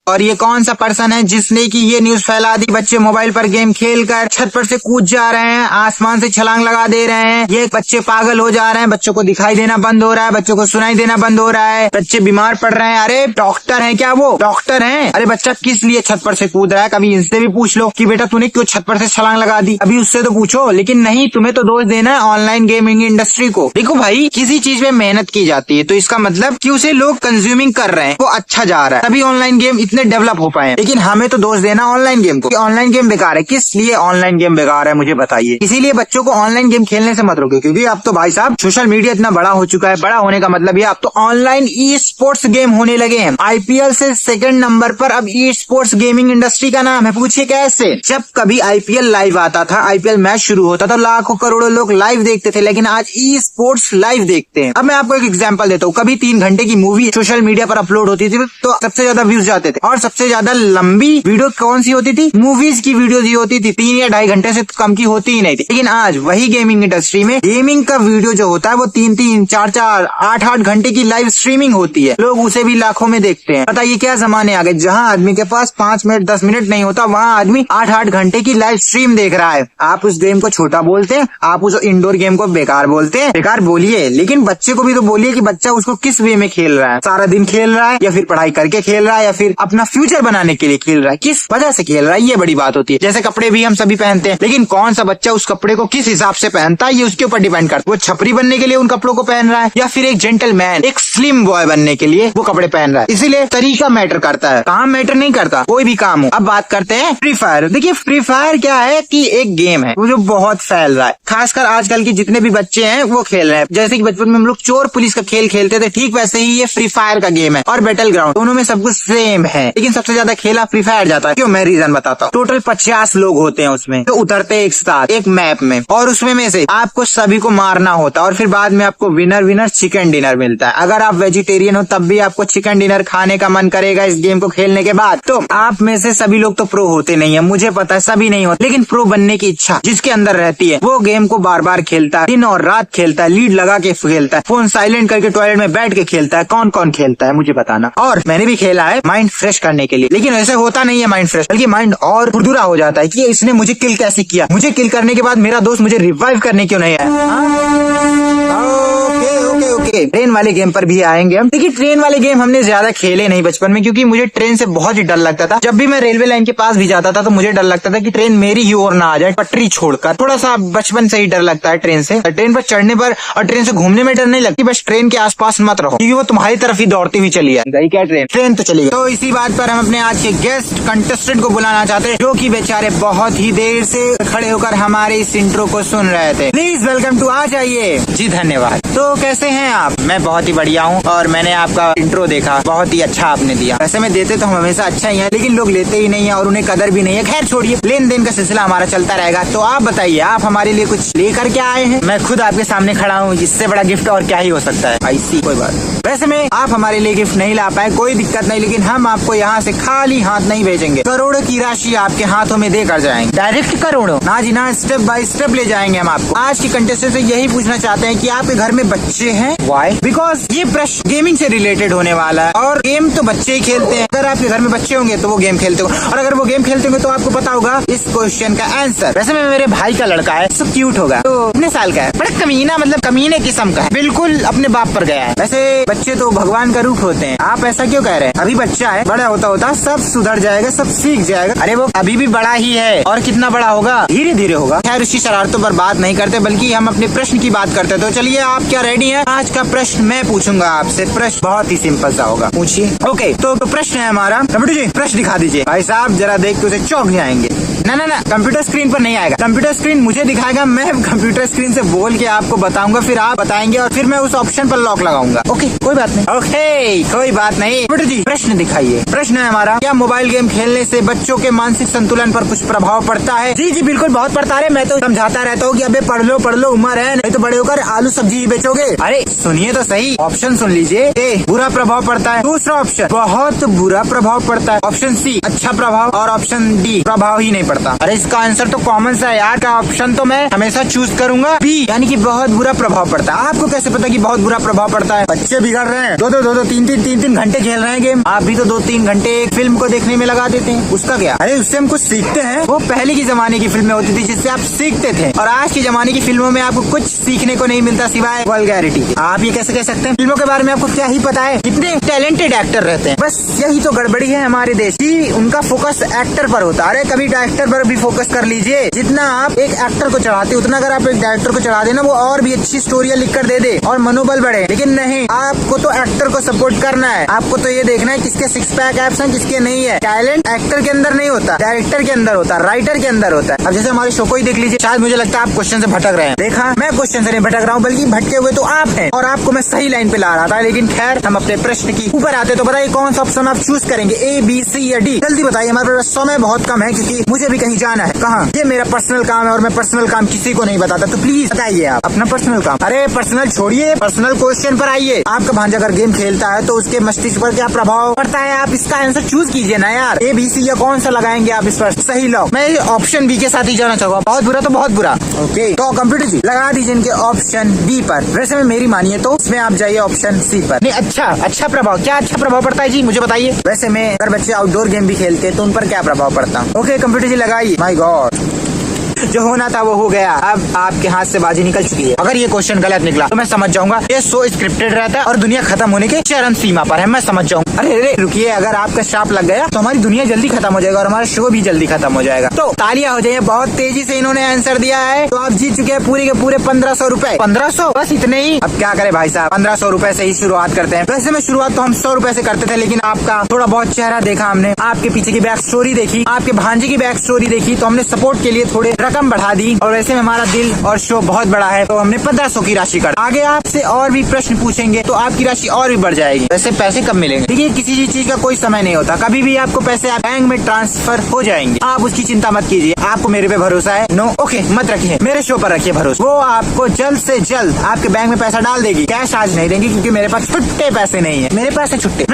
और ये कौन सा पर्सन है जिसने की ये न्यूज फैला दी बच्चे मोबाइल पर गेम खेलकर छत पर से कूद जा रहे हैं, आसमान से छलांग लगा दे रहे हैं, ये बच्चे पागल हो जा रहे हैं, बच्चों को दिखाई देना बंद हो रहा है, बच्चों को सुनाई देना बंद हो रहा है, बच्चे बीमार पड़ रहे हैं। अरे डॉक्टर है क्या? वो डॉक्टर है? अरे बच्चा किस लिए छत पर से कूद रहा है? कभी इनसे भी पूछ लो कि बेटा तूने क्यों छत पर से छलांग लगा दी, अभी उससे तो पूछो। लेकिन नहीं, तुम्हें तो दोष देना है ऑनलाइन गेमिंग इंडस्ट्री को। देखो भाई, किसी चीज में मेहनत की जाती है तो इसका मतलब कि उसे लोग कंज्यूमिंग कर रहे हैं, वो अच्छा जा रहा है, तभी ऑनलाइन गेम इतने डेवलप हो पाए। लेकिन हमें तो दोष देना ऑनलाइन गेम को, ऑनलाइन गेम बेकार है। किस लिए ऑनलाइन गेम बेकार है मुझे बताइए। इसीलिए बच्चों को ऑनलाइन गेम खेलने से मत रोके, क्योंकि अब तो भाई साहब सोशल मीडिया इतना बड़ा हो चुका है। बड़ा होने का मतलब ये अब तो ऑनलाइन ई स्पोर्ट्स गेम होने लगे हैं। आईपीएल से सेकंड नंबर पर अब ई स्पोर्ट्स गेमिंग इंडस्ट्री का नाम है। पूछिए कैसे? जब कभी आईपीएल लाइव आता था, आईपीएल मैच शुरू होता था, लाखों करोड़ों लोग लाइव देखते थे, लेकिन आज ई स्पोर्ट्स लाइव देखते हैं। अब मैं आपको एक एग्जांपल देता हूँ। कभी 3 घंटे की मूवी सोशल मीडिया पर अपलोड होती थी तो सबसे ज्यादा व्यूज जाते थे, और सबसे ज्यादा लंबी वीडियो कौन सी होती थी? मूवीज की वीडियो ही होती थी। 3 या 2.5 घंटे से कम की होती ही नहीं थी। लेकिन आज वही गेमिंग इंडस्ट्री में गेमिंग का वीडियो जो होता है वो 3-3, 4-4, 8-8 घंटे की लाइव स्ट्रीमिंग होती है। लोग उसे भी लाखों में देखते हैं। बताइए क्या जमाने आ गए। जहाँ आदमी के पास 5 मिनट 10 मिनट नहीं होता, वहाँ आदमी 8-8 घंटे की लाइव स्ट्रीम देख रहा है। आप उस गेम को छोटा बोलते हैं, आप उस इंडोर गेम को बेकार बोलते हैं। बेकार बोलिए, लेकिन बच्चे को भी तो बोलिए कि बच्चा उसको किस वे में खेल रहा है। सारा दिन खेल रहा है, या फिर पढ़ाई करके खेल रहा है, या फिर अपना फ्यूचर बनाने के लिए खेल रहा है, किस वजह से खेल रहा है, ये बड़ी बात होती है। जैसे कपड़े भी हम सभी पहनते हैं, लेकिन कौन सा बच्चा उस कपड़े को किस हिसाब से पहनता है ये उसके ऊपर डिपेंड करता है। वो छपरी बनने के लिए उन कपड़ों को पहन रहा है, या फिर एक जेंटलमैन, एक स्लिम बॉय बनने के लिए वो कपड़े पहन रहा है। इसीलिए तरीका मैटर करता है, काम मैटर नहीं करता, कोई भी काम हो। अब बात करते हैं फ्री फायर। देखिए फ्री फायर क्या है कि एक गेम है वो जो बहुत फैल रहा है, खासकर आजकल के जितने भी बच्चे हैं वो खेल रहे हैं। जैसे कि बचपन में हम लोग चोर पुलिस का खेल खेलते थे, ठीक वैसे ही ये फ्री फायर का गेम है, और बैटल ग्राउंड दोनों में सब कुछ सेम है। लेकिन सबसे ज्यादा खेला फ्री फायर जाता है। क्यों? मैं रीजन बताता हूँ। टोटल 50 लोग होते हैं उसमें, तो उतरते एक साथ एक मैप में, और उसमें में से आपको सभी को मारना होता है, और फिर बाद में आपको विनर चिकन डिनर मिलता है। अगर आप वेजिटेरियन हो तब भी आपको चिकन डिनर खाने का मन करेगा इस गेम को खेलने के बाद। तो आप में से सभी लोग तो प्रो होते नहीं है, मुझे पता है सभी नहीं होते, लेकिन प्रो बनने की इच्छा जिसके अंदर रहती है वो गेम को बार बार खेलता है, दिन और रात खेलता है, लीड लगा के खेलता है, फोन साइलेंट करके टॉयलेट में बैठ के खेलता है। कौन कौन खेलता है मुझे बताना। और मैंने भी खेला है माइंड फ्रेश करने के लिए, लेकिन ऐसे होता नहीं है माइंड फ्रेश, बल्कि माइंड और खुरदुरा हो जाता है कि इसने मुझे किल कैसे किया, मुझे किल करने के बाद मेरा दोस्त मुझे रिवाइव करने क्यों नहीं आया। ट्रेन वाले गेम पर भी आएंगे हम। देखिए ट्रेन वाले गेम हमने ज्यादा खेले नहीं बचपन में, क्योंकि मुझे ट्रेन से बहुत ही डर लगता था। जब भी मैं रेलवे लाइन के पास भी जाता था तो मुझे डर लगता था कि ट्रेन मेरी ही ओर ना आ जाए पटरी छोड़कर। थोड़ा सा बचपन से ही डर लगता है ट्रेन से। ट्रेन पर चढ़ने पर और ट्रेन से घूमने में डर नहीं लगती, बस ट्रेन के आसपास मत रहो, क्योंकि वो तुम्हारी तरफ ही दौड़ती हुई चली है। क्या ट्रेन तो चली गई। तो इसी बात पर हम अपने आज के गेस्ट कंटेस्टेंट को बुलाना चाहते हैं, जो कि बेचारे बहुत ही देर से खड़े होकर हमारे इस इंट्रो को सुन रहे थे। Please welcome to. आ जाइए जी। धन्यवाद। तो कैसे हैं आप? मैं बहुत ही बढ़िया हूँ, और मैंने आपका इंट्रो देखा, बहुत ही अच्छा आपने दिया। वैसे में देते तो हम हमेशा अच्छा ही है, लेकिन लोग लेते ही नहीं है और उन्हें कदर भी नहीं है। खैर छोड़िए, लेन देन का सिलसिला हमारा चलता रहेगा। तो आप बताइए, आप हमारे लिए कुछ लेकर क्या आए हैं? मैं खुद आपके सामने खड़ा हूँ, इससे बड़ा गिफ्ट और क्या ही हो सकता है। ऐसी कोई बात। वैसे में आप हमारे लिए गिफ्ट नहीं ला पाए, कोई दिक्कत नहीं, लेकिन हम आपको यहाँ से खाली हाथ नहीं भेजेंगे। करोड़ों की राशि आपके हाथों में देकर जाएंगे। डायरेक्ट करोड़ों ना जी ना, स्टेप बाय स्टेप ले जाएंगे हम आपको। आज की कंटेस्टेंट से यही पूछना चाहते हैं कि आपके घर में बच्चे हैं? व्हाई? बिकॉज ये प्रश्न गेमिंग से रिलेटेड होने वाला है, और गेम तो बच्चे ही खेलते हैं। अगर आपके घर में बच्चे होंगे तो वो गेम खेलते होंगे, और अगर वो गेम खेलते होंगे तो आपको पता होगा इस क्वेश्चन का आंसर। वैसे में मेरे भाई का लड़का है, सब क्यूट होगा, तो कितने साल का है? बड़ा कमीना, मतलब कमीने किस्म का है, बिल्कुल अपने बाप पर गया है। वैसे बच्चे तो भगवान का रूप होते हैं, आप ऐसा क्यों कह रहे हैं? अभी बच्चा है, बड़ा होता होता सब सुधर जाएगा, सब सीख जाएगा। अरे वो अभी भी बड़ा ही है, और कितना बड़ा होगा? धीरे धीरे होगा। खैर उसकी शरारतों पर बात नहीं करते, बल्कि हम अपने प्रश्न की बात करते। तो चलिए, आप क्या रेडी हैं? आज का प्रश्न मैं पूछूंगा आपसे। प्रश्न बहुत ही सिंपल सा होगा, पूछिए। ओके, तो प्रश्न है हमारा। कंप्यूटर जी प्रश्न दिखा दीजिए। भाई साहब जरा देख के उसे चौंक जाएंगे। ना ना ना, कंप्यूटर स्क्रीन पर नहीं आएगा, कंप्यूटर स्क्रीन मुझे दिखाएगा, मैं कंप्यूटर स्क्रीन से बोल के आपको बताऊंगा, फिर आप बताएंगे, और फिर मैं उस ऑप्शन पर लॉक लगाऊंगा। ओके, कोई बात नहीं। ओके, कोई बात नहीं। कंप्यूटर जी प्रश्न दिखाइए। प्रश्न है हमारा, क्या मोबाइल गेम खेलने से बच्चों के मानसिक संतुलन पर कुछ प्रभाव पड़ता है? जी जी बिल्कुल, बहुत पड़ता है। मैं तो समझाता रहता हूँ कि अबे पढ़ लो, उम्र है, नहीं तो बड़े होकर आलू सब्जी ही बेचोगे। अरे सुनिए तो सही, ऑप्शन सुन लीजिए। ए, बुरा प्रभाव पड़ता है। दूसरा ऑप्शन, बहुत बुरा प्रभाव पड़ता है। ऑप्शन सी, अच्छा प्रभाव। और ऑप्शन डी, प्रभाव ही नहीं पड़ता। पड़ता? अरे इसका आंसर तो कॉमन सा है यार, का ऑप्शन तो मैं हमेशा चूज करूंगा बी, यानी कि बहुत बुरा प्रभाव पड़ता है। आपको कैसे पता कि बहुत बुरा प्रभाव पड़ता है? बच्चे बिगड़ रहे हैं, दो तीन घंटे खेल रहे हैं गेम, आप भी तो 2-3 घंटे एक फिल्म को देखने में लगा देते हैं, उसका क्या? अरे उससे हम कुछ सीखते हैं। वो पहले के जमाने की फिल्में होती थी जिससे आप सीखते थे, और आज के जमाने की फिल्मों में आपको कुछ सीखने को नहीं मिलता सिवाय वल्गैरिटी। आप ये कैसे कह सकते हैं? फिल्मों के बारे में आपको क्या ही पता है? कितने टैलेंटेड एक्टर रहते हैं। बस यही तो गड़बड़ी है हमारे देश की, उनका फोकस एक्टर पर होता है। अरे कभी डायरेक्टर पर भी फोकस कर लीजिए। जितना आप एक एक्टर को चढ़ाते उतना अगर आप एक डायरेक्टर को चढ़ा देना, वो और भी अच्छी स्टोरियां लिख कर दे दे और मनोबल बढ़े। लेकिन नहीं, आपको तो एक्टर को सपोर्ट करना है। आपको तो ये देखना है किसके 6 पैक एब्स हैं, किसके नहीं है। टैलेंट एक्टर के अंदर नहीं होता, डायरेक्टर के अंदर होता है, राइटर के अंदर होता है। अब जैसे हमारे शो को ही देख लीजिए, शायद मुझे लगता है आप क्वेश्चन से भटक रहे हैं। देखा, मैं क्वेश्चन से नहीं भटक रहा हूँ, बल्कि भटके हुए तो आप हैं, और आपको मैं सही लाइन पे ला रहा था। लेकिन खैर, हम अपने प्रश्न की ऊपर आते तो बताइए कौन सा ऑप्शन आप चूज करेंगे, ए, बी, सी या डी? जल्दी बताइए, हमारे पास समय बहुत कम है क्योंकि मुझे भी कहीं जाना है। कहाँ? ये मेरा पर्सनल काम है और मैं पर्सनल काम किसी को नहीं बताता, तो प्लीज बताइए आप अपना पर्सनल काम। अरे पर्सनल छोड़िए, पर्सनल क्वेश्चन पर आइए। आपका भांजा अगर गेम खेलता है तो उसके मस्तिष्क पर क्या प्रभाव पड़ता है? आप इसका आंसर चूज कीजिए ना यार, ए, बी, सी या कौन सा लगाएंगे आप इस पर? सही लो, मैं ऑप्शन बी के साथ ही जाना चाहूंगा। बहुत बुरा तो बहुत बुरा। ओके, तो कंप्यूटर जी लगा दीजिए इनके ऑप्शन बी पर। वैसे में मेरी मानिए तो इसमें आप जाइए ऑप्शन सी पर। नहीं, अच्छा प्रभाव, क्या अच्छा प्रभाव पड़ता है जी, मुझे बताइए। वैसे में अगर बच्चे आउटडोर गेम भी खेलते तो उन पर क्या प्रभाव पड़ता? ओके कंप्यूटर जी लगाइए। माय गॉड, जो होना था वो हो गया। अब आपके हाथ से बाजी निकल चुकी है। अगर ये क्वेश्चन गलत निकला तो मैं समझ जाऊंगा ये शो स्क्रिप्टेड रहता है और दुनिया खत्म होने के चरम सीमा पर है, मैं समझ जाऊंगा। अरे रुकिए, अगर आपका श्राप लग गया तो हमारी दुनिया जल्दी खत्म हो जाएगा और हमारा शो भी जल्दी खत्म हो जाएगा। तो तालियां हो जाइए, बहुत तेजी से इन्होंने आंसर दिया है। तो आप जीत चुके हैं पूरे के पूरे 1500 रूपए। 1500 बस इतने ही? अब क्या करे भाई साहब, 1500 रूपए से ही शुरुआत करते हैं। वैसे में शुरुआत तो हम 100 रूपए से करते थे, लेकिन आपका थोड़ा बहुत चेहरा देखा हमने, आपके पीछे की बैक स्टोरी देखी, आपके भांजे की बैक स्टोरी देखी, तो हमने सपोर्ट के लिए थोड़े रकम बढ़ा दी। और वैसे में हमारा दिल और शो बहुत बड़ा है, तो हमने 1500 की राशि कर। आगे आपसे और भी प्रश्न पूछेंगे तो आपकी राशि और भी बढ़ जाएगी। वैसे पैसे कब मिलेंगे? देखिए, किसी चीज का कोई समय नहीं होता, कभी भी आपको पैसे बैंक में ट्रांसफर हो जाएंगे। आप उसकी चिंता मत कीजिए। आपको मेरे पे भरोसा है? नो, ओके, मत रखिए, मेरे शो पर रखिए भरोसा। वो आपको जल्द से जल्द आपके बैंक में पैसा डाल देगी। कैश आज नहीं देंगी क्योंकि मेरे पास छुट्टे पैसे नहीं है, मेरे पास है छुट्टे।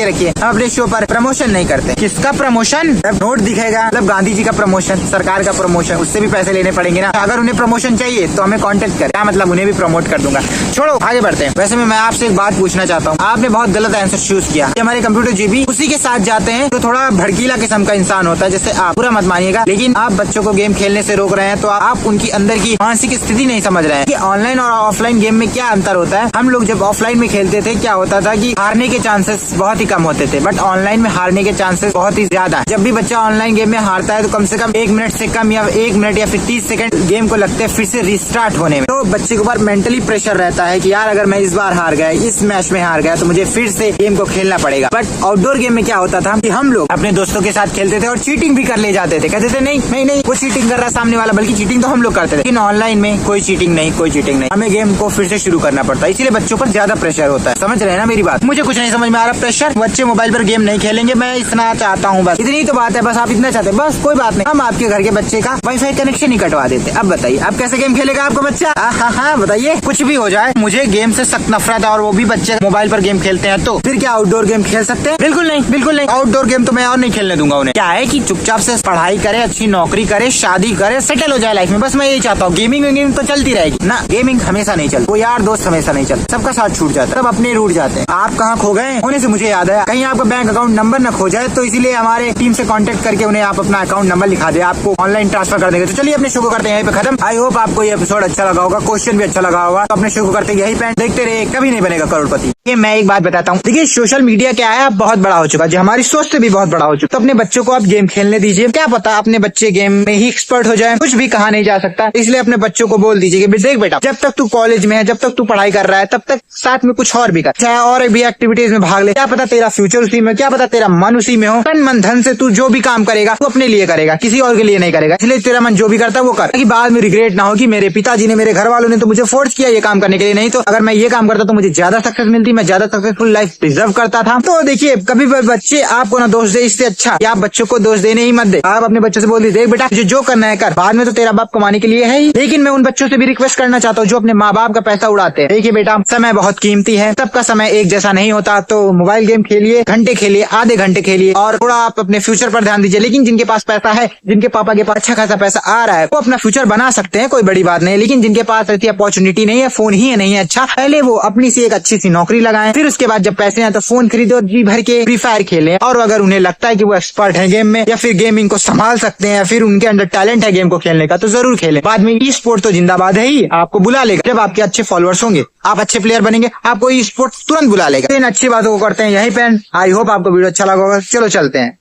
रखिए, हम अपने शो पर प्रमोशन नहीं करते। किसका प्रमोशन? नोट दिखेगा, मतलब गांधी जी का प्रमोशन, सरकार का प्रमोशन, उससे भी पैसे लेने पड़ेंगे ना। अगर उन्हें प्रमोशन चाहिए तो हमें कांटेक्ट करें, क्या मतलब उन्हें भी प्रमोट कर दूंगा। छोड़ो, आगे बढ़ते हैं। वैसे मैं आपसे एक बात पूछना चाहता हूँ, आपने बहुत गलत आंसर चूज किया। हमारे कंप्यूटर जी भी उसी के साथ जाते हैं तो थोड़ा भड़कीला किस्म का इंसान होता है, जैसे आप। पूरा मत मानिएगा, लेकिन आप बच्चों को गेम खेलने से रोक रहे हैं तो आप उनकी अंदर की मानसिक स्थिति नहीं समझ रहे हैं कि ऑनलाइन और ऑफलाइन गेम में क्या अंतर होता है। हम लोग जब ऑफलाइन में खेलते थे क्या होता था कि हारने के चांसेस बहुत ही कम होते थे, बट ऑनलाइन में हारने के चांसेस बहुत ही ज्यादा है। जब भी बच्चा ऑनलाइन गेम में हारता है तो कम से कम 1 मिनट से कम या 1 मिनट या फिर 30 सेकंड गेम को लगते हैं फिर से रिस्टार्ट होने में। तो बच्चे के ऊपर मेंटली प्रेशर रहता है कि यार अगर मैं इस बार हार गया, इस मैच में हार गया, तो मुझे फिर से गेम को खेलना पड़ेगा। बट आउटडोर गेम में क्या होता था कि हम लोग अपने दोस्तों के साथ खेलते थे और चीटिंग भी कर ले जाते थे। कहते थे नहीं वो चीटिंग कर रहा है सामने वाला, बल्कि चीटिंग तो हम लोग करते थे। लेकिन ऑनलाइन में कोई चीटिंग नहीं, हमें गेम को फिर से शुरू करना पड़ता है, इसीलिए बच्चों पर ज्यादा प्रेशर होता है। समझ रहे हैं ना मेरी बात? मुझे कुछ नहीं समझ में आ रहा। प्रेशर, बच्चे मोबाइल पर गेम नहीं खेलेंगे, मैं इतना चाहता हूँ, बस इतनी तो बात है। बस आप इतना चाहते हैं, बस कोई बात नहीं, हम आपके घर के बच्चे का वाईफाई कनेक्शन ही कटवा देते। अब बताइए आप कैसे गेम खेलेगा आपका बच्चा? हाँ बताइए। कुछ भी हो जाए, मुझे गेम से सख्त नफरत है, और वो भी बच्चे मोबाइल पर गेम खेलते हैं तो फिर क्या आउटडोर गेम खेल सकते हैं? बिल्कुल नहीं। आउटडोर गेम तो मैं और नहीं खेलने दूंगा उन्हें। क्या है कि चुपचाप से पढ़ाई करे, अच्छी नौकरी करे, शादी करे, सेटल हो जाए लाइफ में, बस मैं यही चाहता हूँ। गेमिंग तो चलती रहेगी ना, गेमिंग हमेशा नहीं चलती, वो यार दोस्त हमेशा नहीं चलता, सबका साथ छूट जाता है, सब अपने रूट जाते हैं। आप कहाँ खो गए होने से मुझे याद आया, कहीं आपका बैंक अकाउंट नंबर न खो जाए, तो इसीलिए हमारे टीम से कांटेक्ट करके उन्हें आप अपना अकाउंट नंबर लिखा दे, आपको ऑनलाइन ट्रांसफर कर देंगे। तो चलिए अपने शो को करते हैं यहीं पे खत्म। आई होप आपको ये एपिसोड अच्छा लगा होगा, क्वेश्चन भी अच्छा लगा होगा। तो अपने शो को करते हैं यही पे, देखते रहिए, कभी नहीं बनेगा करोड़पति। ये मैं एक बात बताता हूँ, देखिए सोशल मीडिया क्या है, अब बहुत बड़ा हो चुका है, जो हमारी सोच से भी बहुत बड़ा हो चुका। तो अपने बच्चों को आप गेम खेलने दीजिए, क्या पता अपने बच्चे गेम में ही एक्सपर्ट हो जाए। कुछ भी कहा नहीं जा सकता, इसलिए अपने बच्चों को बोल दीजिए कि देख बेटा, जब तक तू कॉलेज में है, जब तक तू पढ़ाई कर रहा है, तब तक साथ में कुछ और भी कर, चाहे और भी एक्टिविटीज में भाग ले। क्या पता तेरा फ्यूचर उसी में, क्या पता तेरा मन उसी में हो। तन मन धन से तू जो भी काम करेगा तू अपने लिए करेगा, किसी और के लिए नहीं करेगा। इसलिए तेरा मन जो भी करता है वो कर, ताकि बाद में रिग्रेट ना हो कि मेरे पिताजी ने, मेरे घर वालों ने तो मुझे फोर्स किया ये काम करने के लिए, नहीं तो अगर मैं ये काम करता तो मुझे ज्यादा सक्सेस मिलती, मैं ज्यादा सक्सेसफुल लाइफ डिजर्व करता था। तो देखिए, कभी भी बच्चे आपको ना दोष दे, इससे अच्छा कि आप बच्चों को दोष देने ही मत दे। आप अपने बच्चों से बोल दीजिए, देख बेटा तुझे जो करना है कर, बाद में तो तेरा बाप कमाने के लिए है ही। लेकिन मैं उन बच्चों से भी रिक्वेस्ट करना चाहता हूँ जो अपने माँ बाप का पैसा उड़ाते हैं। देखिए बेटा, समय बहुत कीमती है, सबका समय एक जैसा नहीं होता, तो मोबाइल गेम खेलिए, घंटे खेलिए, आधे घंटे खेलिए, और थोड़ा आप अपने फ्यूचर पर ध्यान दीजिए। लेकिन जिनके पास पैसा है, जिनके पापा के पास अच्छा खासा पैसा आ रहा है, वो अपना फ्यूचर बना सकते हैं, कोई बड़ी बात नहीं। लेकिन जिनके पास ऐसी अपॉर्चुनिटी नहीं है, फोन ही नहीं है अच्छा, पहले वो अपनी सी एक अच्छी सी नौकरी लगाएं, फिर उसके बाद जब पैसे आए तो फोन खरीदो, जी भर के फ्री फायर खेलें। और अगर उन्हें लगता है कि वो एक्सपर्ट है गेम में, या फिर गेमिंग को संभाल सकते हैं, या फिर उनके अंदर टैलेंट है गेम को खेलने का, तो जरूर खेलें। बाद में ई स्पोर्ट तो जिंदाबाद है ही, आपको बुला लेगा जब आपके अच्छे फॉलोअर्स होंगे, आप अच्छे प्लेयर बनेंगे, आपको ई स्पोर्ट तुरंत बुला लेगा। इन अच्छी बातों को करते हैं यही पे। आई होप आपको वीडियो अच्छा लगा होगा। चलो चलते हैं।